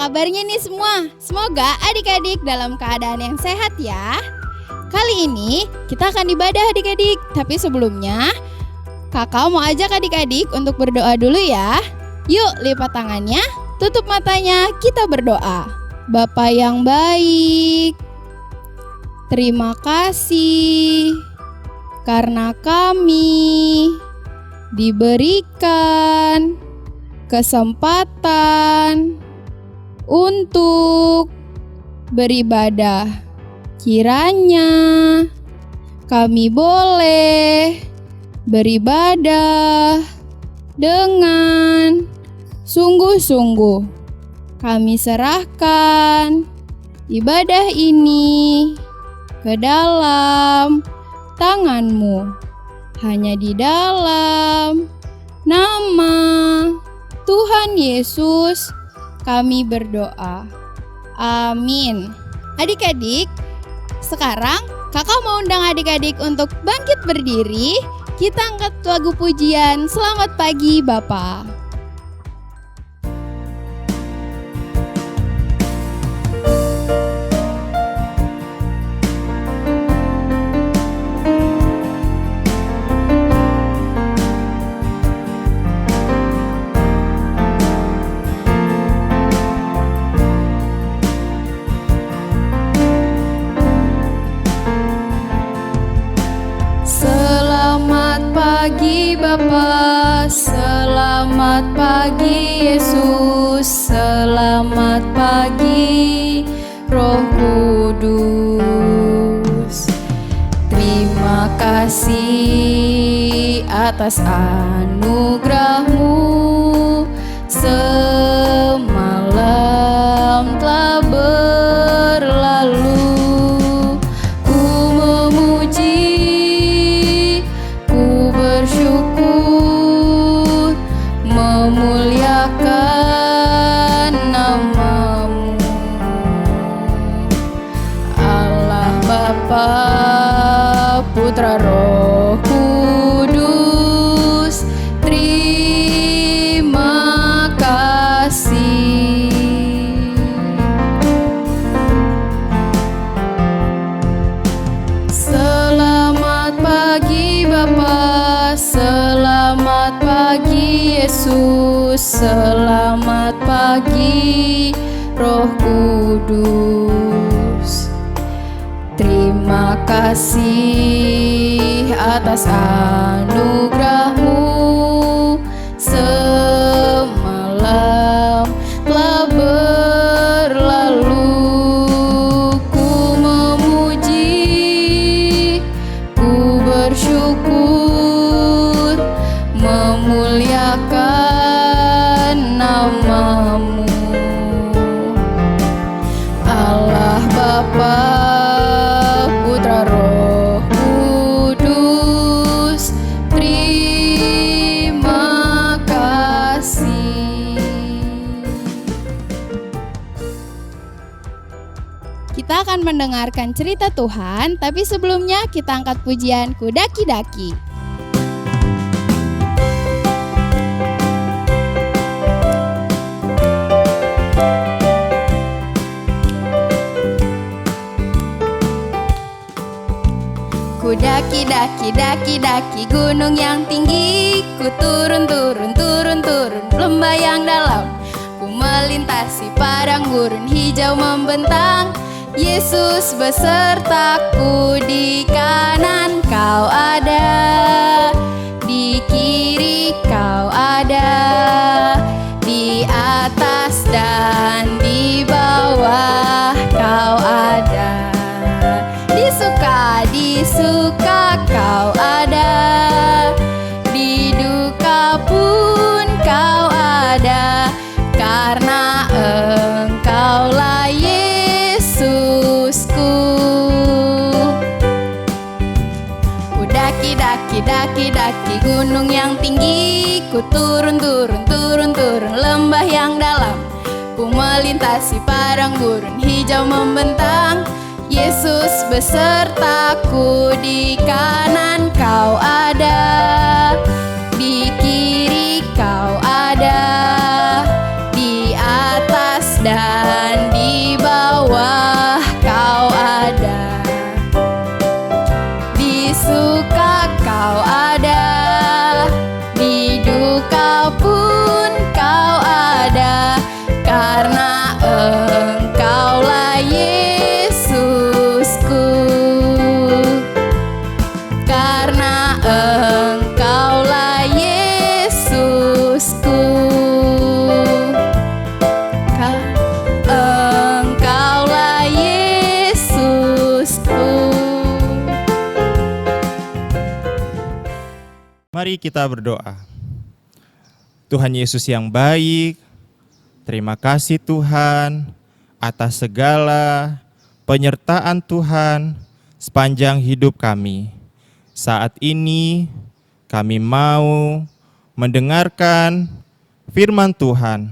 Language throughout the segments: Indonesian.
kabarnya nih semua? Semoga adik-adik dalam keadaan yang sehat ya. Kali ini kita akan ibadah adik-adik. Tapi sebelumnya, kakak mau ajak adik-adik untuk berdoa dulu ya. Yuk lipat tangannya, tutup matanya, kita berdoa. Bapa yang baik, terima kasih karena kami diberikan kesempatan untuk beribadah. Kiranya kami boleh beribadah dengan sungguh-sungguh. Kami serahkan ibadah ini ke dalam tangan-Mu. Hanya di dalam nama Tuhan Yesus kami berdoa. Amin. Adik-adik, sekarang kakak mau undang adik-adik untuk bangkit berdiri. Kita angkat lagu pujian Selamat Pagi Bapa. Bapa, selamat pagi Yesus, selamat pagi Roh Kudus. Terima kasih atas anugerah-Mu, semalam telah berlalu. Memuliakan nama-Mu, Allah Bapa, Putra, Roh Kudus. Terima kasih. Selamat pagi Bapa, selamat pagi Yesus, selamat pagi Roh Kudus. Terima kasih atas anugerah-Mu, semalam telah berlalu. Ku memuji, ku bersyukur, memuliakan nama-Mu, Allah Bapa, Putra, Roh Kudus. Terima kasih. Kita akan mendengarkan cerita Tuhan, tapi sebelumnya kita angkat pujian Ku Daki-Daki. Ku daki-daki, daki-daki gunung yang tinggi. Ku turun-turun, turun-turun lembah yang dalam. Ku melintasi padang gurun hijau membentang. Yesus besertaku, di kanan Kau ada, di kiri Kau ada, di atas dan di bawah Kau ada. Di suka Kau ada, di duka pun Kau ada, karena Engkaulah Yesusku. Ku daki-daki, daki-daki gunung yang tinggi. Ku turun-turun, turun-turun lembah yang dalam. Ku melintasi padang gurun hijau membentang. Yesus besertaku, di kanan Kau ada, di kiri Kau ada, di atas dan Mari kita berdoa. Tuhan Yesus yang baik, terima kasih Tuhan atas segala penyertaan Tuhan sepanjang hidup kami. Saat ini kami mau mendengarkan firman Tuhan.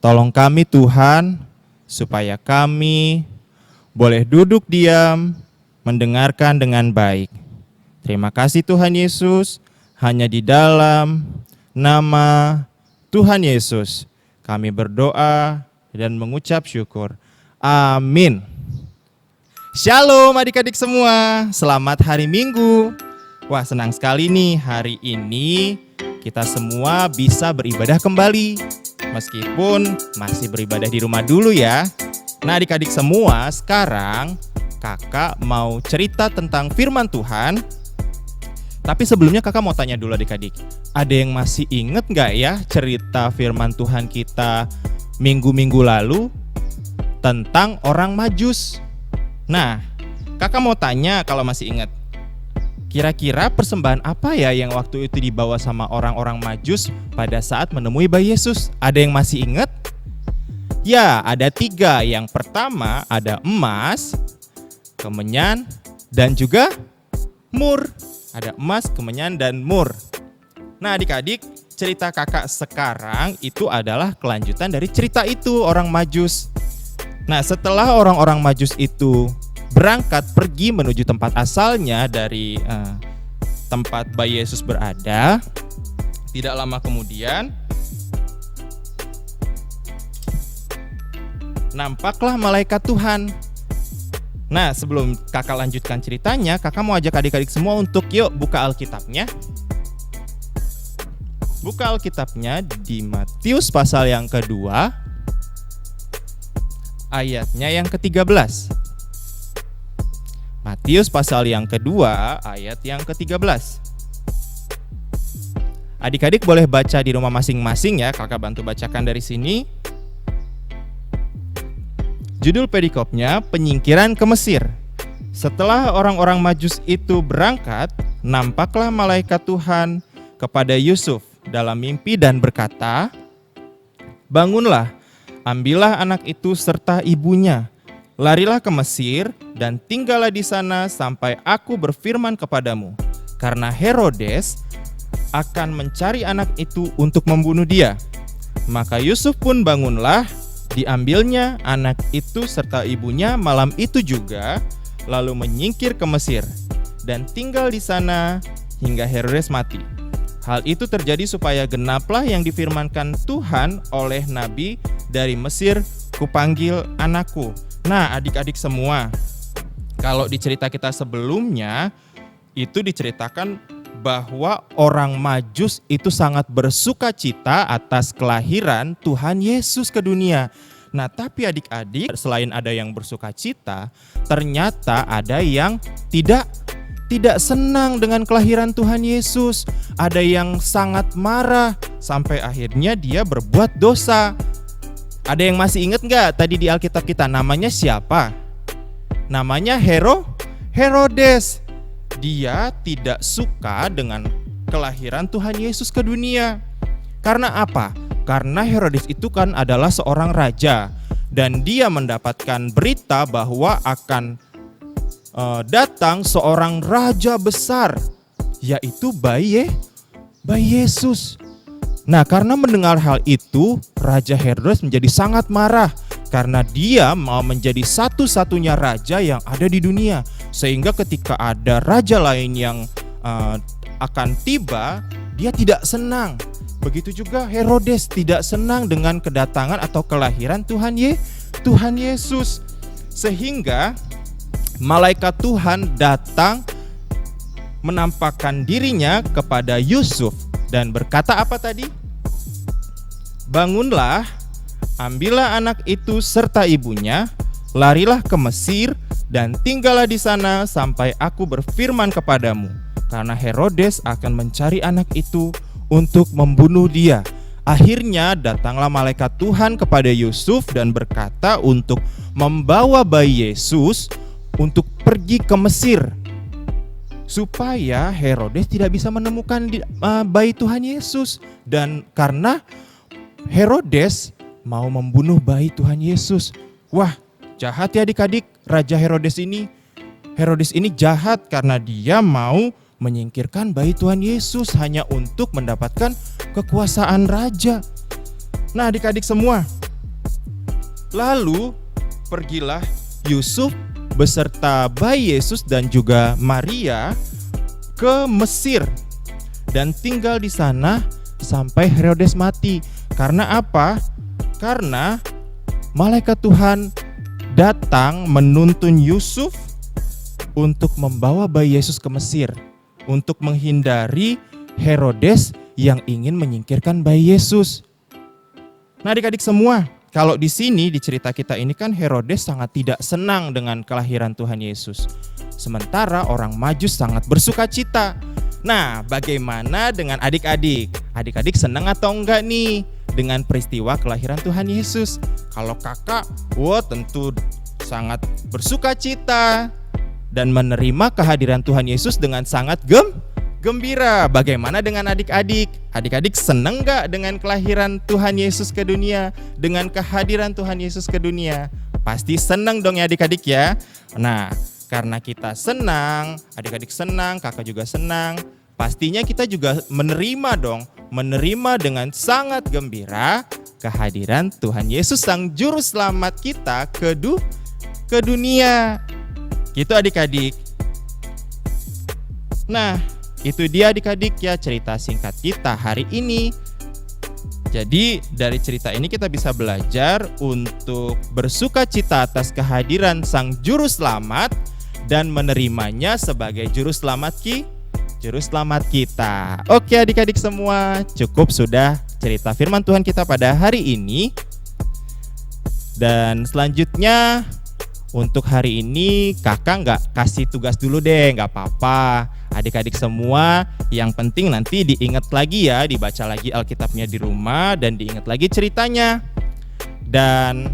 Tolong kami Tuhan, supaya kami boleh duduk diam, mendengarkan dengan baik. Terima kasih Tuhan Yesus. Hanya di dalam nama Tuhan Yesus kami berdoa dan mengucap syukur. Amin. Shalom adik-adik semua, selamat hari Minggu. Wah, senang sekali nih hari ini kita semua bisa beribadah kembali. Meskipun masih beribadah di rumah dulu ya. Nah adik-adik semua, sekarang kakak mau cerita tentang firman Tuhan. Tapi sebelumnya kakak mau tanya dulu adik-adik, ada yang masih inget gak ya cerita firman Tuhan kita minggu-minggu lalu tentang orang Majus? Nah, kakak mau tanya kalau masih inget, kira-kira persembahan apa ya yang waktu itu dibawa sama orang-orang Majus pada saat menemui bayi Yesus? Ada yang masih inget? Ya, ada 3. Yang pertama ada emas, kemenyan, dan juga mur. Ada emas, kemenyan, dan mur. Nah adik-adik, cerita kakak sekarang itu adalah kelanjutan dari cerita itu orang Majus. Nah setelah orang-orang Majus itu berangkat pergi menuju tempat asalnya dari tempat bayi Yesus berada, tidak lama kemudian nampaklah malaikat Tuhan. Nah sebelum kakak lanjutkan ceritanya, kakak mau ajak adik-adik semua untuk yuk buka Alkitabnya. Buka Alkitabnya di Matius pasal yang kedua, ayatnya yang ke-13. Matius pasal yang kedua, ayat yang ke-13. Adik-adik boleh baca di rumah masing-masing ya, kakak bantu bacakan dari sini. Judul perikopnya, penyingkiran ke Mesir. Setelah orang-orang Majus itu berangkat, nampaklah malaikat Tuhan kepada Yusuf dalam mimpi dan berkata, "Bangunlah, ambillah anak itu serta ibunya, larilah ke Mesir dan tinggallah di sana sampai aku berfirman kepadamu, karena Herodes akan mencari anak itu untuk membunuh dia." Maka Yusuf pun bangunlah, diambilnya anak itu serta ibunya malam itu juga, lalu menyingkir ke Mesir dan tinggal di sana hingga Herodes mati. Hal itu terjadi supaya genaplah yang difirmankan Tuhan oleh nabi, dari Mesir kupanggil anakku. Nah adik-adik semua, kalau di cerita kita sebelumnya itu diceritakan bahwa orang Majus itu sangat bersuka cita atas kelahiran Tuhan Yesus ke dunia. Nah tapi adik-adik, selain ada yang bersuka cita, ternyata ada yang tidak senang dengan kelahiran Tuhan Yesus. Ada yang sangat marah sampai akhirnya dia berbuat dosa. Ada yang masih ingat gak tadi di Alkitab kita namanya siapa? Namanya Herodes. Dia tidak suka dengan kelahiran Tuhan Yesus ke dunia. Karena apa? Karena Herodes itu kan adalah seorang raja, dan dia mendapatkan berita bahwa akan datang seorang raja besar, yaitu bayi Yesus. Nah karena mendengar hal itu, Raja Herodes menjadi sangat marah, karena dia mau menjadi satu-satunya raja yang ada di dunia. Sehingga ketika ada raja lain yang akan tiba, dia tidak senang. Begitu juga Herodes tidak senang dengan kedatangan atau kelahiran Tuhan Yesus. Sehingga malaikat Tuhan datang menampakkan dirinya kepada Yusuf dan berkata apa tadi? Bangunlah, ambillah anak itu serta ibunya, larilah ke Mesir dan tinggallah di sana sampai aku berfirman kepadamu, karena Herodes akan mencari anak itu untuk membunuh dia. Akhirnya datanglah malaikat Tuhan kepada Yusuf dan berkata untuk membawa bayi Yesus untuk pergi ke Mesir, supaya Herodes tidak bisa menemukan bayi Tuhan Yesus. Dan karena Herodes mau membunuh bayi Tuhan Yesus. Wah, jahat ya adik-adik, Raja Herodes ini. Herodes ini jahat karena dia mau menyingkirkan bayi Tuhan Yesus hanya untuk mendapatkan kekuasaan raja. Nah adik-adik semua, lalu pergilah Yusuf beserta bayi Yesus dan juga Maria ke Mesir dan tinggal di sana sampai Herodes mati. Karena apa? Karena malaikat Tuhan datang menuntun Yusuf untuk membawa bayi Yesus ke Mesir untuk menghindari Herodes yang ingin menyingkirkan bayi Yesus. Nah adik-adik semua, kalau di sini di cerita kita ini kan Herodes sangat tidak senang dengan kelahiran Tuhan Yesus. Sementara orang Majus sangat bersuka cita. Nah, bagaimana dengan adik-adik? Adik-adik senang atau enggak nih dengan peristiwa kelahiran Tuhan Yesus? Kalau kakak, wah tentu sangat bersuka cita dan menerima kehadiran Tuhan Yesus dengan sangat gembira. Bagaimana dengan adik-adik? Adik-adik senang enggak dengan kelahiran Tuhan Yesus ke dunia? Dengan kehadiran Tuhan Yesus ke dunia? Pasti senang dong ya adik-adik ya. Nah, karena kita senang, adik-adik senang, kakak juga senang, pastinya kita juga menerima dong, menerima dengan sangat gembira kehadiran Tuhan Yesus Sang Juru Selamat kita ke dunia. Gitu adik-adik. Nah, itu dia adik-adik ya cerita singkat kita hari ini. Jadi dari cerita ini kita bisa belajar untuk bersuka cita atas kehadiran Sang Juru Selamat dan menerimanya sebagai juru selamat kita. Oke adik-adik semua, cukup sudah cerita firman Tuhan kita pada hari ini. Dan selanjutnya untuk hari ini kakak nggak kasih tugas dulu deh, nggak apa-apa. Adik-adik semua, yang penting nanti diingat lagi ya, dibaca lagi Alkitabnya di rumah dan diingat lagi ceritanya. Dan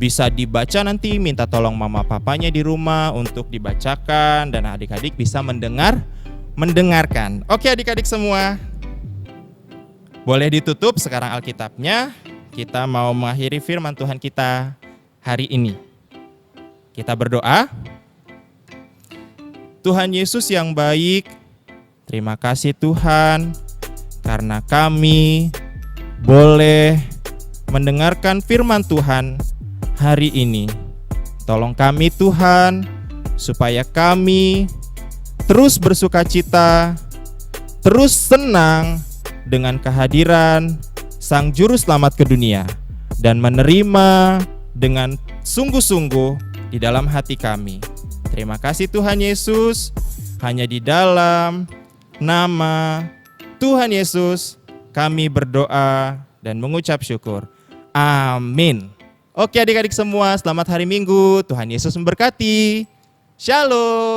bisa dibaca nanti, minta tolong mama papanya di rumah untuk dibacakan dan adik-adik bisa mendengarkan. Oke adik-adik semua, boleh ditutup sekarang Alkitabnya. Kita mau mengakhiri firman Tuhan kita hari ini. Kita berdoa. Tuhan Yesus yang baik, terima kasih Tuhan karena kami boleh mendengarkan firman Tuhan hari ini. Tolong kami Tuhan, supaya kami terus bersuka cita, terus senang dengan kehadiran Sang Juru Selamat ke dunia, dan menerima dengan sungguh-sungguh di dalam hati kami. Terima kasih Tuhan Yesus, hanya di dalam nama Tuhan Yesus kami berdoa dan mengucap syukur. Amin. Oke adik-adik semua, selamat hari Minggu. Tuhan Yesus memberkati. Shalom.